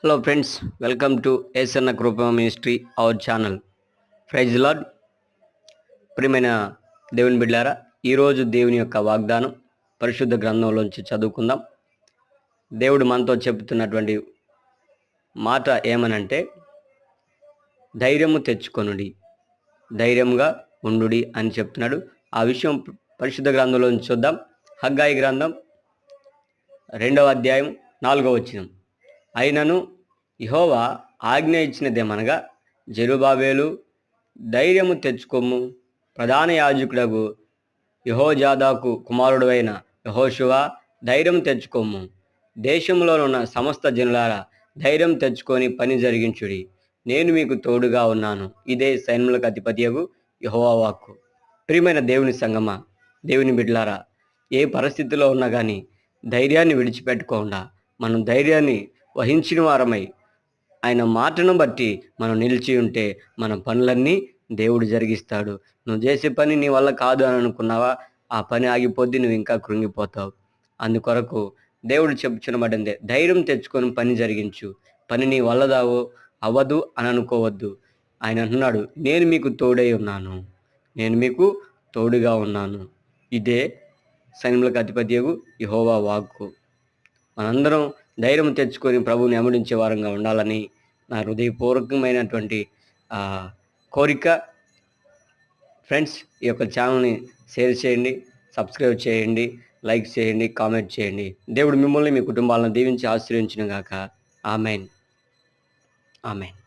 Hello friends, welcome to Esanna Krupa ministry our channel. Praise lord. ప్రియమైన దేవుని బిడ్డారా, ఈరోజు దేవుని యొక్క వాగ్దానం పరిశుద్ధ గ్రంథంలోంచి చదువుకుందాం. దేవుడు మనతో చెబుతున్నటువంటి మాట ఏమనంటే, ధైర్యము తెచ్చుకొనుడి, ధైర్యంగా ఉండుడి అని చెప్తున్నాడు. ఆ విషయం పరిశుద్ధ గ్రంథంలోంచి చూద్దాం. హగ్గాయి గ్రంథం 2వ అధ్యాయం 4వ వచనం. అయినను యెహోవా ఆజ్ఞ ఇచ్చినదేమనగా, జెరుబాబేలు ధైర్యము తెచ్చుకొమ్ము, ప్రధాన యాజకుడగు యెహోజాదాకు కుమారుడైన యెహోషువ ధైర్యం తెచ్చుకొమ్ము, దేశంలోనున్న సమస్త జనులారా ధైర్యం తెచ్చుకొని పని జరిగించుడి, నేను మీకు తోడుగా ఉన్నాను. ఇదే సైన్యులకు అధిపతియగు యెహోవా వాక్కు. ప్రియమైన దేవుని సంగమా, దేవుని బిడ్డలారా, ఏ పరిస్థితిలో ఉన్నా కానీ ధైర్యాన్ని విడిచిపెట్టకుండా మనం ధైర్యాన్ని వహించిన వారమై ఆయన మాటను బట్టి మనం నిలిచి ఉంటే మన పనులన్నీ దేవుడు జరిగిస్తాడు. నువ్వు చేసే పని నీ వల్ల కాదు అని అనుకున్నావా, ఆ పని ఆగిపోద్ది, నువ్వు ఇంకా కృంగిపోతావు. అందుకొరకు దేవుడు చెప్పుచున్నబడిందే, ధైర్యం తెచ్చుకొని పని జరిగించు. పని నీ వల్ల అవ్వదు అని అనుకోవద్దు. ఆయన అంటున్నాడు, నేను మీకు తోడై ఉన్నాను, నేను మీకు తోడుగా ఉన్నాను. ఇదే సైన్యులకు అధిపతియగు యెహోవా వాక్కు. మనందరం ధైర్యం తెచ్చుకొని ప్రభువుని వెంబడించే వారంగా ఉండాలని నా హృదయపూర్వకమైనటువంటి కోరిక. ఫ్రెండ్స్, ఈ యొక్క ఛానల్ని షేర్ చేయండి, సబ్స్క్రైబ్ చేయండి, లైక్ చేయండి, కామెంట్ చేయండి. దేవుడు మిమ్మల్ని మీ కుటుంబాలను దీవించి ఆశీర్వదించును గాక. ఆమెన్. ఆమెన్.